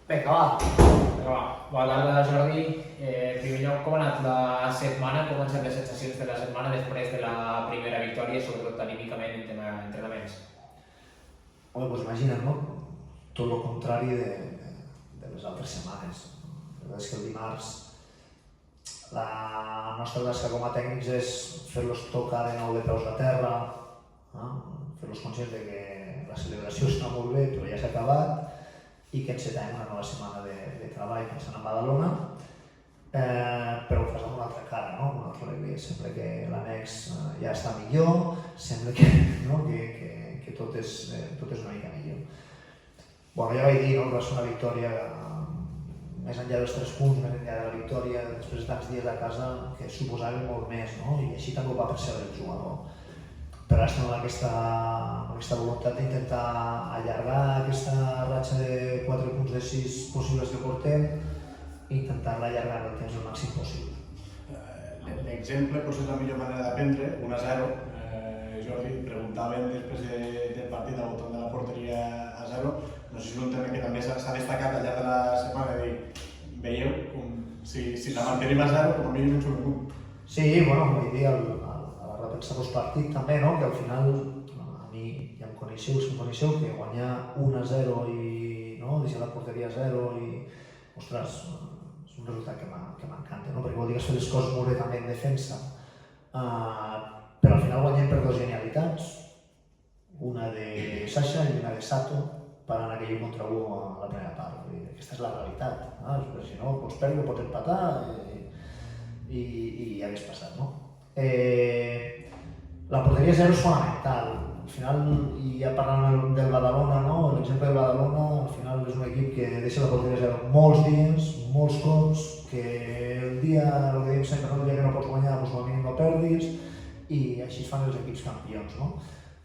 Vinga, va. Bona tarda, Jordi. En primer lloc, com ha anat la setmana? Com han estat les sensacions de la setmana després de la primera victòria, sobretot anímicament en tema d'entrenaments? Home, doncs imagina't, no? Tot el contrari de les altres setmanes. La veritat és que el dimarts la nostra tasca com a tècnics és fer-los tocar de nou de peus a terra, fer-los conscients de que la celebració està molt bé, però ja s'ha acabat, i que encetem una nova setmana de treball pensant en Badalona, però ho fas amb una altra cara, no? Una altra alegria. Sembla que l'annex ja està millor, sembla que tot és una mica millor. Bueno, ja vaig dir, no? Que va ser una victòria més enllà dels 3 punts, més enllà de la victòria, després de tants dies a casa, que suposava molt més, no? I així també ho va percebre el jugador. Però ara estem amb aquesta voluntat d'intentar allargar aquesta ratxa de 4 punts de 6 possibles que portem i intentar-la allargar el temps el màxim possible. L'exemple potser és la millor manera d'aprendre, 1-0. Jordi, preguntaven després del partit al voltant de la porteria a 0. No sé si és un tema que també s'ha destacat al llarg de la setmana, veieu com si la mantenim a 0 com a mínim ens ho punt. Sí, bueno, vull dir, a l'hora de pensar els partits també, no? Que al final, a mi ja em coneixeu, que guanyar 1-0 i deixar la porteria a 0 i, ostres, és un resultat que m'encanta, no? Perquè vol dir que has fet les coses molt bé també en defensa, però al final guanyem per 2 genialitats, una de Sasha i una de Sato, parant aquell 1 contra 1 a la primera part. Aquesta és la realitat, perquè si no pots perdre, pots empatar i ja hagués passat, no? La porteria 0 és fonamental. Al final, i ja parlant del Badalona, l'exemple del Badalona, al final és un equip que deixa la porteria 0 molts dies, molts cops, que el dia, el que diem sempre, el dia que no pots guanyar, doncs al mínim no perdis, i així es fan els equips campions, no?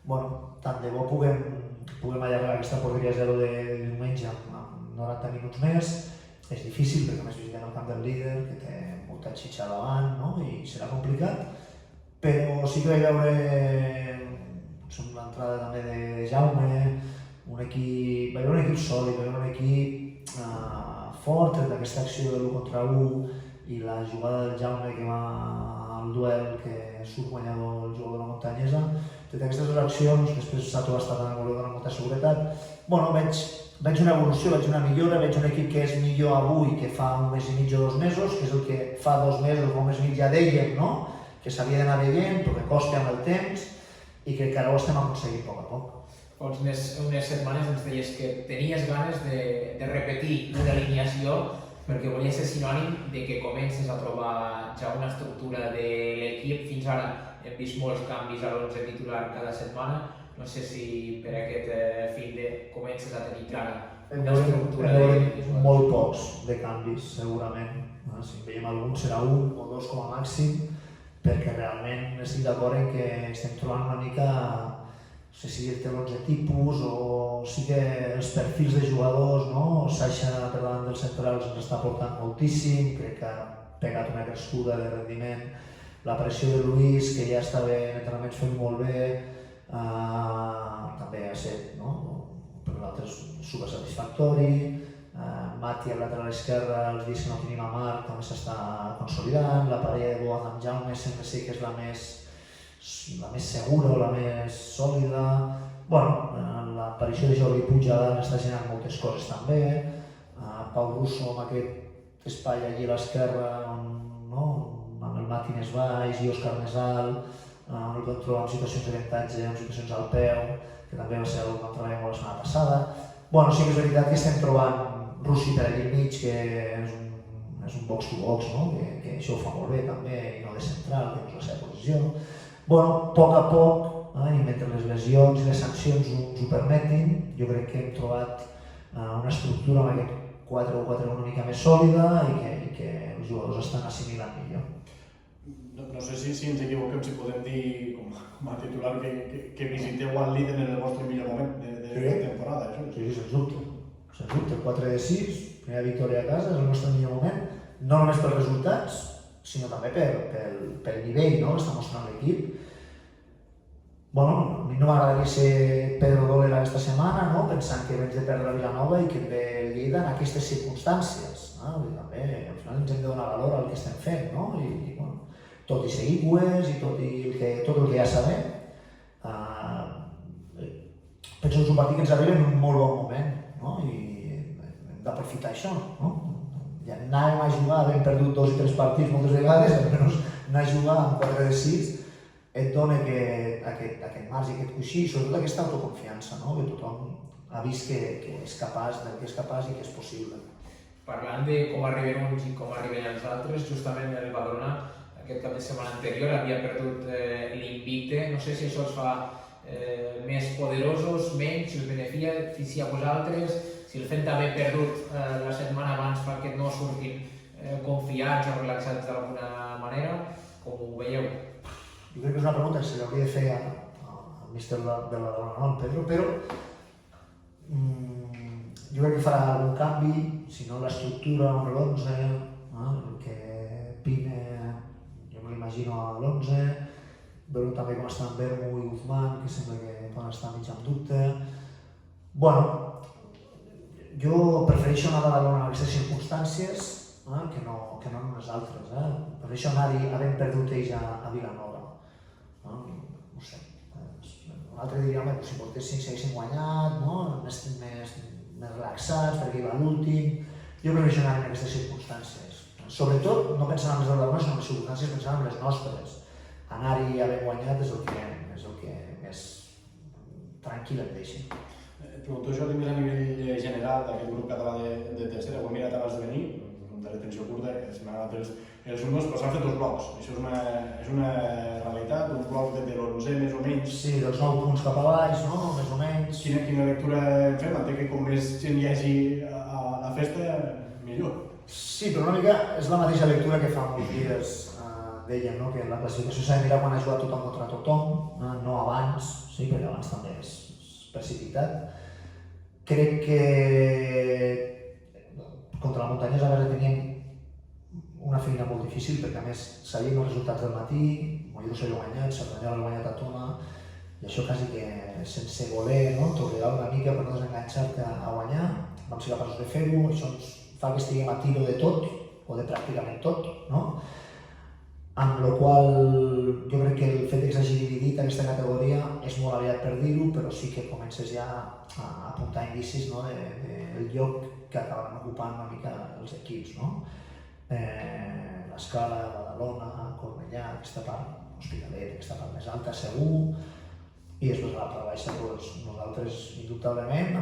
Bueno, tant de bo puguem allargar aquesta porteria 0 de diumenge amb 90 minuts més. És difícil perquè més visitem el camp del líder, que té molta xitxa davant, no? I serà complicat, però sí que vaig veure l'entrada també de Jaume, vaig veure un equip sòlid, vaig veure un equip fort d'aquesta acció de l'1 contra 1 i la jugada del Jaume que va al duel, que surt guanyador el jugador de la Muntanyesa. Tot aquestes 2 accions, després Sato va estar també molt bé, dona molta seguretat. Bueno, veig una evolució, veig una millora, veig un equip que és millor avui que fa 1 mes i mig o 2 mesos, que és el que fa 2 mesos o 1 mes i mig ja dèiem, no? Que s'havia d'anar veient, però que costa amb el temps i que ara ho estem aconseguint a poc a poc. Fa unes setmanes ens deies que tenies ganes de repetir una alineació perquè volia ser sinònim de que comences a trobar ja una estructura de l'equip. Fins ara hem vist molts canvis a l'11 titular cada setmana. No sé si per aquest fin de comences a tenir clara una estructura de l'equip. Molt pocs de canvis, segurament. Si en veiem algun serà 1 o 2 com a màxim, perquè realment estic d'acord en que estem trobant una mica, no sé si dir-te l'11 tipus o sí que els perfils de jugadors, no? Sasha per davant dels centrals ens està portant moltíssim, crec que ha pegat una crescuda de rendiment. L'aparició de Luis, que ja està bé en entrenaments fent molt bé, també ha estat, per nosaltres supersatisfactori. Mati al lateral esquerre, els dies que no tenim a Marc, també s'està consolidant. La parella de Boada amb Jaume sempre sí que és la més segura o la més sòlida. L'aparició de Jordi Puig està generant moltes coses també. Pau Russo amb aquest espai allí a l'esquerra, amb el Mati més baix i Òscar més alt, on el vam trobar en situacions d'avantatge, en situacions al peu, que també va ser el que vam treballar molt la setmana passada. Sí que és veritat que estem trobant Russi per allà al mig, que és un box-to-box, que això ho fa molt bé també, i no de central, que no és la seva posició. A poc a poc, i mentre les lesions i les sancions ens ho permetin, jo crec que hem trobat una estructura amb aquest 4-4 una mica més sòlida i que els jugadors estan assimilant millor. No sé si ens equivoquem, si podem dir, com a titular, que visiteu al líder en el vostre millor moment de la temporada. Sí, sens dubte. 4 de 6, primera victòria a casa, és el nostre millor moment, no només pels resultats, sinó també pel nivell que està mostrant l'equip. A mi no m'agradaria ser Pedro Doler aquesta setmana, no? Pensant que vens de perdre a Vilanova i que em ve Lleida en aquestes circumstàncies. També, al final ens hem de donar valor al que estem fent, no? I bueno, tot i ser igües i tot el que ja sabem, penso que és un partit que ens arriba en un molt bon moment, no? I hem d'aprofitar això, no? Ja anàvem a jugar, havent perdut 2 i 3 partits moltes vegades, almenys anar a jugar amb 4 de 6 et dona aquest marge, aquest coixí, i sobretot aquesta autoconfiança, no? Que tothom ha vist que és capaç, del que és capaç i que és possible. Parlant de com arriben uns i com arriben els altres, justament el Badalona aquest cap de setmana anterior havia perdut l'invicte. No sé si això els fa més poderosos, menys, si us beneficia a vosaltres, si el fet d'haver perdut la setmana abans fa que no surtin confiats o relaxats d'alguna manera, com ho veieu? Jo crec que és una pregunta que se li hauria de fer al míster de la Badalona, al Pedro, però jo crec que farà algun canvi, si no l'estructura amb l'11, que Pine, jo me l'imagino a l'11, veure també com estan Bermu i Guzmán, que sembla que poden estar mig en dubte. Bueno, jo prefereixo anar a Badalona en aquestes circumstàncies que no en unes altres. Prefereixo anar-hi havent perdut ells a Vilanova. No sé, l'altre diria, home, si portessin, s'haguessin guanyat, més relaxats, perquè hi va l'últim. Jo prefereixo anar en aquestes circumstàncies. Sobretot, no pensant en les de Badalona, sinó en les circumstàncies, pensant en les nostres. Anar-hi havent guanyat és el que més tranquil em deixa. Et pregunto això més a nivell general d'aquest grup català de tercera. Ho he mirat abans de venir, de retenció curta, se m'han agafat els números, però s'han fet 2 blocs. Això és una realitat, un bloc de l'11 més o menys. Sí, dels 9 punts cap a baix, no? Més o menys. Quina lectura en fem? Entenc que com més gent hi hagi a la festa, millor. Sí, però una mica és la mateixa lectura que fa molts dies dèiem, no? Que la classificació s'ha de mirar quan ha jugat tothom contra tothom, no abans, sí, perquè abans també és precipitat. Crec que contra la Muntanyesa a vegades teníem una feina molt difícil, perquè a més sabíem els resultats del matí, Mollerussa s'havia guanyat, Cerdanyola l'ha guanyat a Tona, i això quasi que sense voler, no? Torear una mica per no desenganxar-te a guanyar, vam ser capaços de fer-ho, això ens fa que estiguem a tiro de tot, o de pràcticament tot, no? Amb la qual jo crec que el fet que s'hagi dividit aquesta categoria és molt aviat per dir-ho, però sí que comences ja a apuntar indicis del lloc que acabaran ocupant una mica els equips, no? L'Escala, Badalona, Cornellà, aquesta part Hospitalet, aquesta part més alta segur, i després a la part baixa nosaltres indubtablement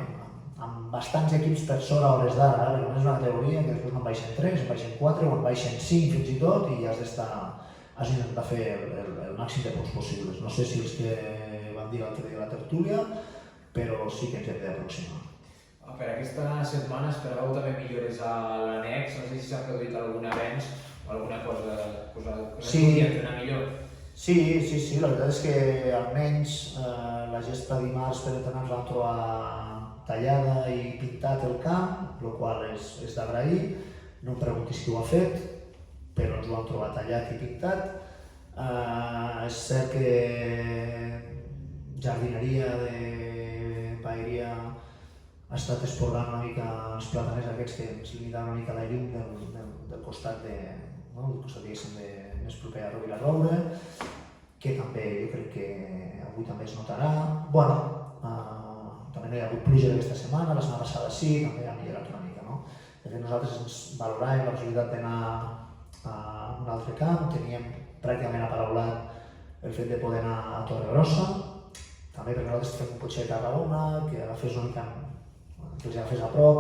amb bastants equips per sobre a hores d'ara, perquè és una categoria que després no en baixen 3, en baixen 4 o en baixen 5 fins i tot, i has d'intentar fer el màxim de punts possibles. No sé si els que van dir l'altre dia a la tertúlia, però sí que ens hem d'aproximar. Per aquesta setmana esperàveu també millores a l'annex, no sé si s'ha produït algun avenç o alguna cosa que us pugui entrenar millor. Sí, la veritat és que almenys la gesta dimarts per entrenar ens vam trobar tallada i pintat el camp, el qual és d'agrair. No em preguntis qui ho ha fet, però ens ho vam trobar tallat i pintat. És cert que jardineria de paeria ha estat esporgant una mica els plataners aquests que ens limitaven una mica la llum del costat més proper a Rovira Roure, que també jo crec que avui també es notarà. També no hi ha hagut pluja aquesta setmana, la setmana passada sí, també ha millorat una mica, no? De fet, nosaltres ens valoràvem la possibilitat d'anar a un altre camp, teníem pràcticament aparaulat el fet de poder anar a Torregrossa, també perquè nosaltres fem un cotxet a Tarragona, que els agafés a prop.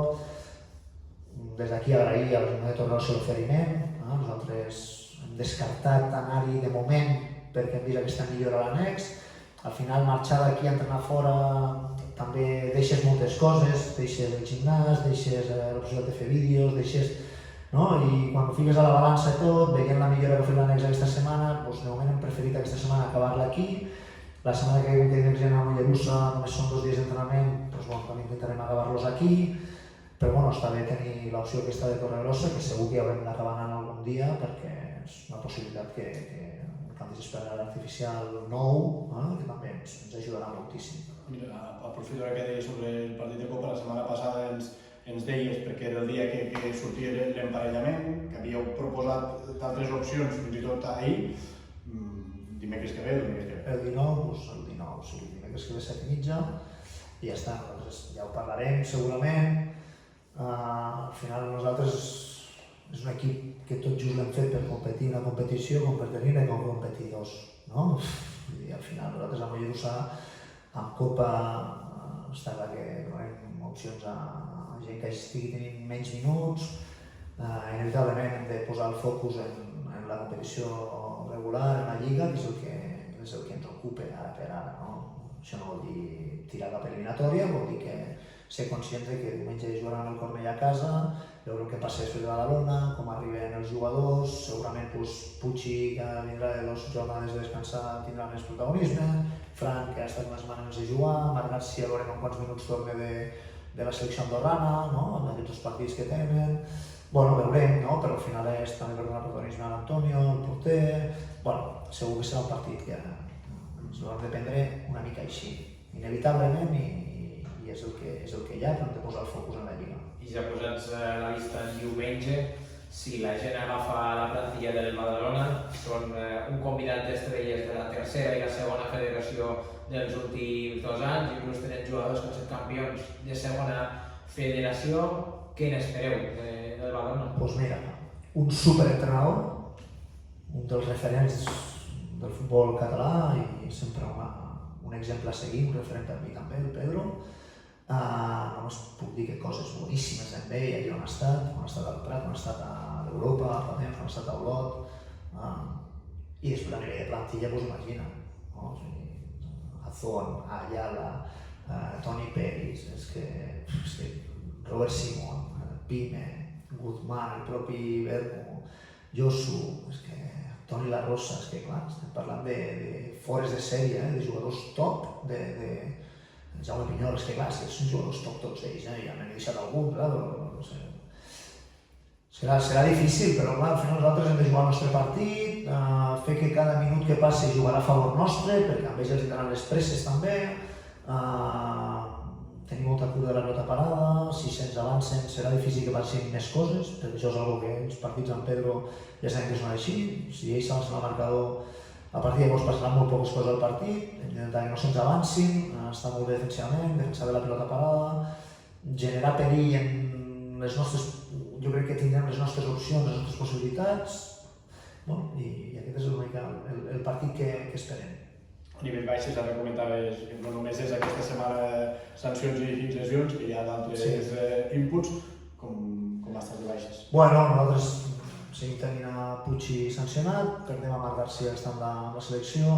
Des d'aquí agrair a l'Ajuntament de Torregrossa l'oferiment. Nosaltres hem descartat anar-hi de moment perquè hem vist aquesta millora a l'annex. Al final, marxar d'aquí a entrenar fora també deixes moltes coses, deixes el gimnàs, deixes la possibilitat de fer vídeos, deixes... I quan ho fiques a la balança i tot, veient la millora que ha fet l'annex aquesta setmana, de moment hem preferit aquesta setmana acabar-la aquí. La setmana que tenim gent a Mollerussa només són 2 dies d'entrenament, també intentarem acabar-los aquí. Però està bé tenir l'opció aquesta de Torregrossa, que segur que haurem d'acabar anant algun dia perquè és una possibilitat que camp de gespa artificial nou, que també ens ajudarà moltíssim. Mira, aprofito que deies sobre el partit de Copa, la setmana passada ens deies, perquè era el dia que sortia l'emparellament, que havíeu proposat d'altres opcions, fins i tot ahir, dimecres que ve. El 19, sí, dimecres que ve 7:30, i ja està, ja ho parlarem segurament. Al final nosaltres és un equip que tot just l'hem fet per competir una competició com per tenir-ne com competidors, no? I al final nosaltres a Mollerussa amb Copa està clar que donem opcions a gent que estigui tenint menys minuts. Inevitablement hem de posar el focus en la competició regular, en la Lliga, que és el que ens ocupa ara per ara, no? Això no vol dir tirar cap eliminatòria, vol dir que ser conscients que diumenge jugaran el Cornellà a casa, veure què passa després de Badalona, com arriben els jugadors, segurament Puig, que vindrà de 2 jornades de descansar, tindrà més protagonisme, Fran, que ha estat unes setmanes de jugar, Marc Garcia, veurem en quants minuts torna de la selecció andorrana, no? Amb aquests partits que tenen. Bueno, veurem, no? Però al final és també per donar protagonisme a l'Antonio, el porter. Bueno, segur que serà un partit que ens ho hem de prendre una mica així, inevitablement, i és el que hi ha, però hem de posar el focus en la Lliga. I ja posats la vista en diumenge, si la gent agafa la plantilla del Badalona, són un convidat d'estrelles de la tercera i la segona federació dels últims 2 anys, inclús tenen jugadors que han estat campions de segona federació. Què n'espereu del Badalona? Doncs mira, un superentrenador, un dels referents del futbol català i sempre un exemple a seguir, un referent per mi també, el Pedro. Només puc dir que coses boníssimes d'en ell, allà on ha estat al Prat, on ha estat a l'Europa, fa temps, on ha estat a Olot. I després a nivell de plantilla, doncs imagina, no? Azón, Ayala, Toni Peris, és que Robert Simón, Pime, Guzmán, el propi Bermo, Josu, és que Toni La Rosa, és que clar, estem parlant de fores de sèrie, de jugadors top, de Jaume Pinyol, és que clar, són jugadors top tots ells, ja m'he deixat algun, clar, no sé. Serà difícil, però clar, al final nosaltres hem de jugar el nostre partit, fer que cada minut que passi jugarà a favor nostre, perquè amb ells els donaran les presses també, tenir molta cura de la pilota parada, si se'ns avancen serà difícil que passin més coses, perquè això és una cosa que els partits amb Pedro ja sabem que són així, si ells s'avancen al marcador, a partir de llavors passaran molt poques coses al partit, hem d'intentar que no se'ns avancin, estar molt bé defensivament, defensar bé la pilota parada, generar perill en les nostres, jo crec que tindrem les nostres opcions, les nostres possibilitats, bueno, i aquest és el partit que esperem. A nivell baixes, ara comentaves que no només és aquesta setmana sancions i lesions, que hi ha d'altres inputs, com estan de baixes? Bueno, nosaltres seguim tenint a Puig sancionat, perdem a Marc Garcia que està amb la selecció,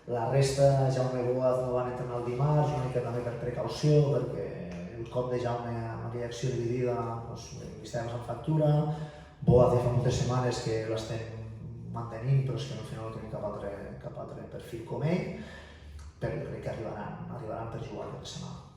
la resta, Jaume Boaz no van entrenar el dimarts, una mica també per precaució, perquè el cop de Jaume amb aquella acció dividida li estàvem passant factura, Boaz ja fa moltes setmanes que l'estem mantenint, però és que al final no tenim cap altre perfil com ell, però crec que arribaran per jugar aquesta setmana.